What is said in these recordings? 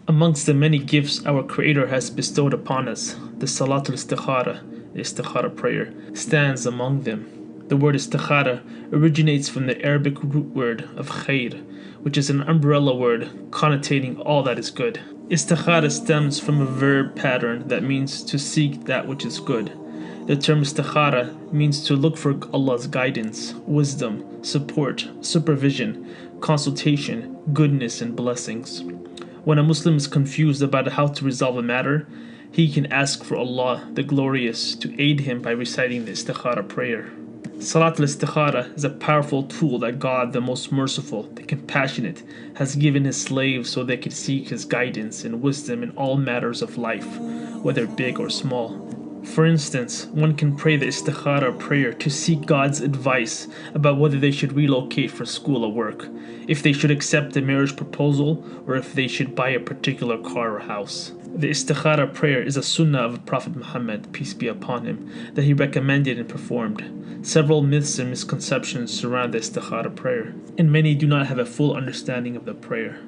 Amongst the many gifts our Creator has bestowed upon us, the Salat al-Istikhara, the Istikhara Prayer, stands among them. The word Istikhara originates from the Arabic root word of khair, which is an umbrella word connotating all that is good. Istikhara stems from a verb pattern that means to seek that which is good. The term istikhara means to look for Allah's guidance, wisdom, support, supervision, consultation, goodness, and blessings. When a Muslim is confused about how to resolve a matter, he can ask for Allah, the Glorious, to aid him by reciting the Istikhara prayer. Salat al-Istikhara is a powerful tool that God, the Most Merciful, the Compassionate, has given His slaves so they can seek His guidance and wisdom in all matters of life, whether big or small. For instance, one can pray the Istikhara prayer to seek God's advice about whether they should relocate for school or work, if they should accept a marriage proposal, or if they should buy a particular car or house. The Istikhara prayer is a sunnah of Prophet Muhammad, peace be upon him, that he recommended and performed. Several myths and misconceptions surround the Istikhara prayer, and many do not have a full understanding of the prayer.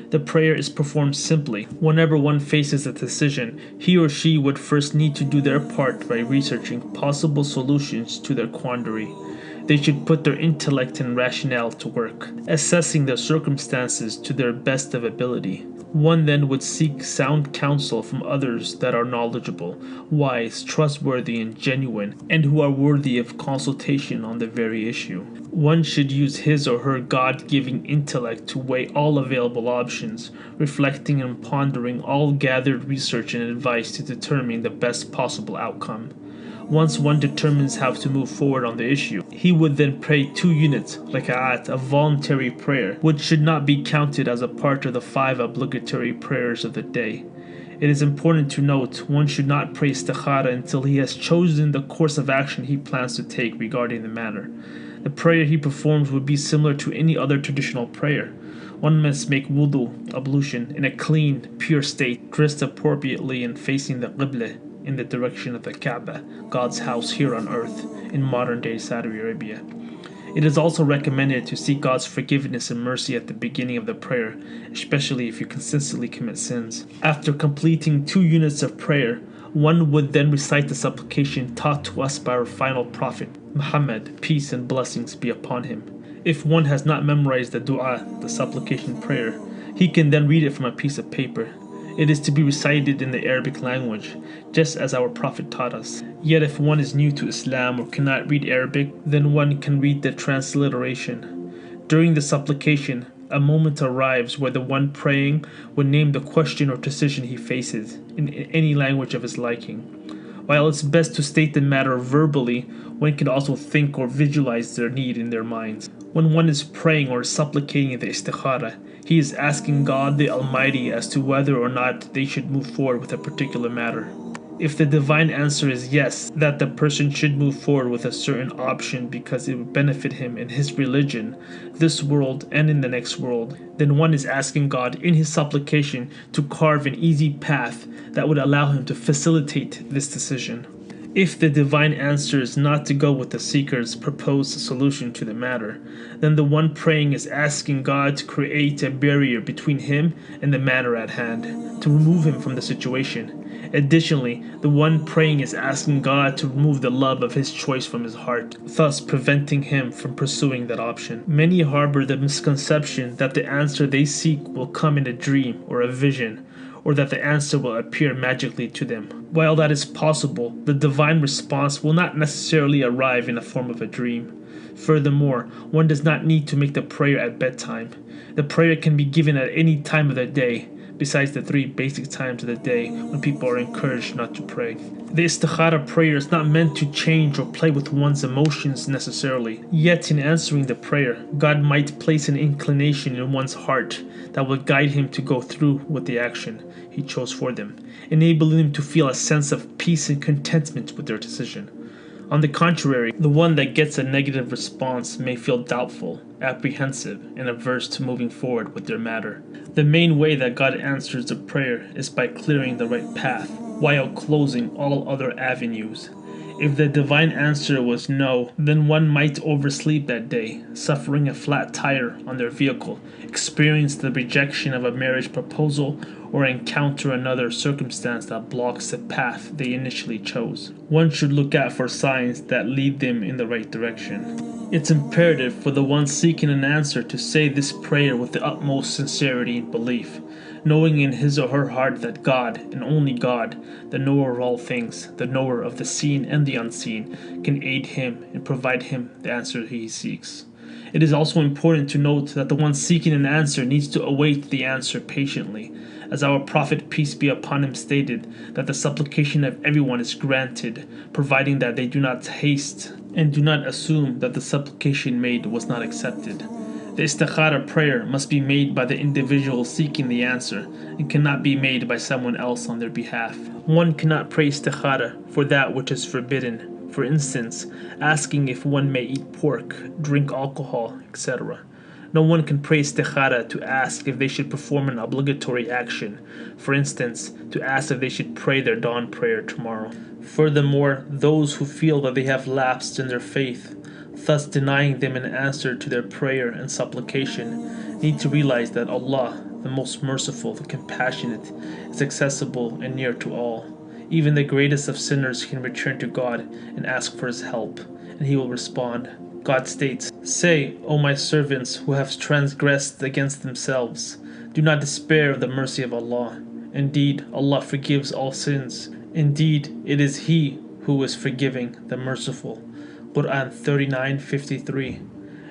The prayer is performed simply. Whenever one faces a decision, he or she would first need to do their part by researching possible solutions to their quandary. They should put their intellect and rationale to work, assessing the circumstances to their best of ability. One then would seek sound counsel from others that are knowledgeable, wise, trustworthy, and genuine, and who are worthy of consultation on the very issue. One should use his or her God-given intellect to weigh all available options, reflecting and pondering all gathered research and advice to determine the best possible outcome. Once one determines how to move forward on the issue, he would then pray 2 units, raka'at, of voluntary prayer, which should not be counted as a part of the 5 obligatory prayers of the day. It is important to note one should not pray istikhara until he has chosen the course of action he plans to take regarding the matter. The prayer he performs would be similar to any other traditional prayer. One must make wudu, ablution, in a clean, pure state, dressed appropriately and facing the qibla, in the direction of the Kaaba, God's house here on earth, in modern-day Saudi Arabia. It is also recommended to seek God's forgiveness and mercy at the beginning of the prayer, especially if you consistently commit sins. After completing 2 units of prayer, one would then recite the supplication taught to us by our final prophet, Muhammad, peace and blessings be upon him. If one has not memorized the dua, the supplication prayer, he can then read it from a piece of paper. It is to be recited in the Arabic language, just as our Prophet taught us. Yet if one is new to Islam or cannot read Arabic, then one can read the transliteration. During the supplication, a moment arrives where the one praying would name the question or decision he faces, in any language of his liking. While it's best to state the matter verbally, one can also think or visualize their need in their minds. When one is praying or supplicating the istikhara, he is asking God the Almighty as to whether or not they should move forward with a particular matter. If the divine answer is yes, that the person should move forward with a certain option because it would benefit him in his religion, this world and in the next world, then one is asking God in his supplication to carve an easy path that would allow him to facilitate this decision. If the divine answer is not to go with the seeker's proposed solution to the matter, then the one praying is asking God to create a barrier between him and the matter at hand, to remove him from the situation. Additionally, the one praying is asking God to remove the love of his choice from his heart, thus preventing him from pursuing that option. Many harbor the misconception that the answer they seek will come in a dream or a vision, or that the answer will appear magically to them. While that is possible, the divine response will not necessarily arrive in the form of a dream. Furthermore, one does not need to make the prayer at bedtime. The prayer can be given at any time of the day, besides the 3 basic times of the day when people are encouraged not to pray. The Istikhara prayer is not meant to change or play with one's emotions necessarily. Yet in answering the prayer, God might place an inclination in one's heart that will guide him to go through with the action he chose for them, enabling them to feel a sense of peace and contentment with their decision. On the contrary, the one that gets a negative response may feel doubtful, apprehensive, and averse to moving forward with their matter. The main way that God answers the prayer is by clearing the right path, while closing all other avenues. If the divine answer was no, then one might oversleep that day, suffering a flat tire on their vehicle, experience the rejection of a marriage proposal, or encounter another circumstance that blocks the path they initially chose. One should look out for signs that lead them in the right direction. It's imperative for the one seeking an answer to say this prayer with the utmost sincerity and belief, knowing in his or her heart that God, and only God, the knower of all things, the knower of the seen and the unseen, can aid him and provide him the answer he seeks. It is also important to note that the one seeking an answer needs to await the answer patiently, as our Prophet, peace be upon him, stated that the supplication of everyone is granted, providing that they do not haste and do not assume that the supplication made was not accepted. The Istikhara prayer must be made by the individual seeking the answer and cannot be made by someone else on their behalf. One cannot pray Istikhara for that which is forbidden. For instance, asking if one may eat pork, drink alcohol, etc. No one can pray Istikhara to ask if they should perform an obligatory action. For instance, to ask if they should pray their dawn prayer tomorrow. Furthermore, those who feel that they have lapsed in their faith, thus denying them an answer to their prayer and supplication, need to realize that Allah, the most merciful, the compassionate, is accessible and near to all. Even the greatest of sinners can return to God and ask for His help, and He will respond. God states, "Say, O my servants who have transgressed against themselves, do not despair of the mercy of Allah. Indeed, Allah forgives all sins. Indeed, it is He who is forgiving, the merciful." Quran 39:53.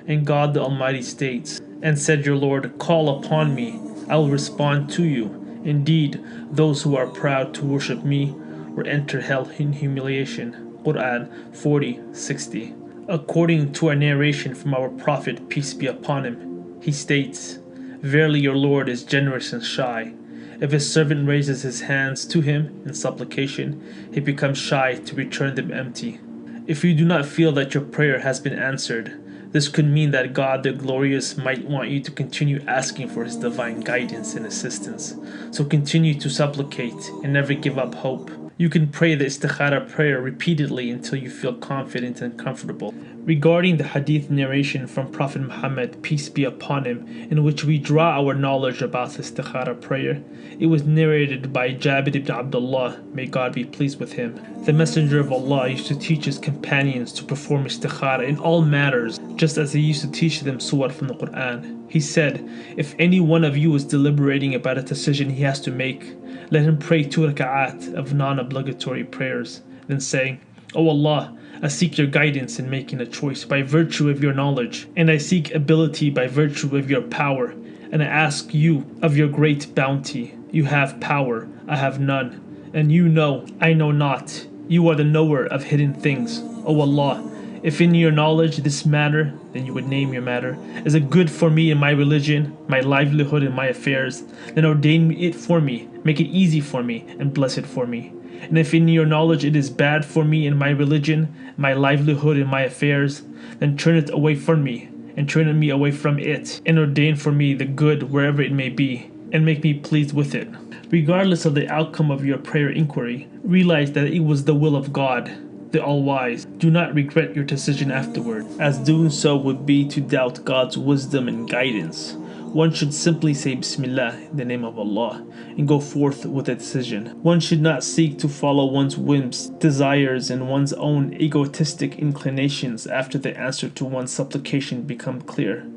And God the Almighty states, "And said your Lord, call upon me, I will respond to you. Indeed, those who are proud to worship me will enter hell in humiliation." Quran 40:60. According to a narration from our Prophet, peace be upon him, he states, "Verily your Lord is generous and shy. If his servant raises his hands to him in supplication, he becomes shy to return them empty." If you do not feel that your prayer has been answered, this could mean that God the Glorious might want you to continue asking for His divine guidance and assistance. So continue to supplicate and never give up hope. You can pray the Istikhara prayer repeatedly until you feel confident and comfortable. Regarding the hadith narration from Prophet Muhammad, peace be upon him, in which we draw our knowledge about the Istikhara prayer, it was narrated by Jabir ibn Abdullah, may God be pleased with him. The Messenger of Allah used to teach his companions to perform Istikhara in all matters, just as he used to teach them surah from the Quran. He said, "If any one of you is deliberating about a decision he has to make, let him pray 2 raka'at of non-obligatory prayers, then saying, O Allah, I seek your guidance in making a choice by virtue of your knowledge, and I seek ability by virtue of your power, and I ask you of your great bounty. You have power, I have none, and you know, I know not. You are the knower of hidden things. O Allah, if in your knowledge this matter," then you would name your matter, "is it good for me in my religion, my livelihood and my affairs, then ordain it for me, make it easy for me, and bless it for me. And if in your knowledge it is bad for me in my religion, my livelihood and my affairs, then turn it away from me, and turn me away from it, and ordain for me the good wherever it may be, and make me pleased with it." Regardless of the outcome of your prayer inquiry, realize that it was the will of God, the All-Wise. Do not regret your decision afterward, as doing so would be to doubt God's wisdom and guidance. One should simply say Bismillah, in the name of Allah, and go forth with a decision. One should not seek to follow one's whims, desires, and one's own egotistic inclinations after the answer to one's supplication become clear.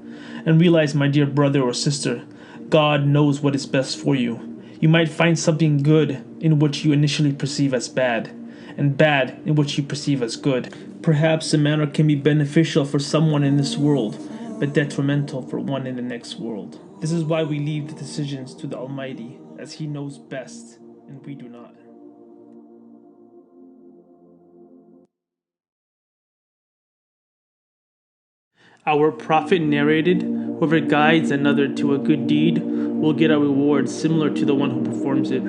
And realize, my dear brother or sister, God knows what is best for you. You might find something good in which you initially perceive as bad, and bad in which you perceive as good. Perhaps the matter can be beneficial for someone in this world, but detrimental for one in the next world. This is why we leave the decisions to the Almighty, as He knows best, and we do not. Our Prophet narrated, "Whoever guides another to a good deed will get a reward similar to the one who performs it."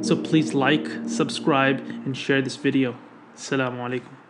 So please like, subscribe, and share this video. Assalamu alaikum.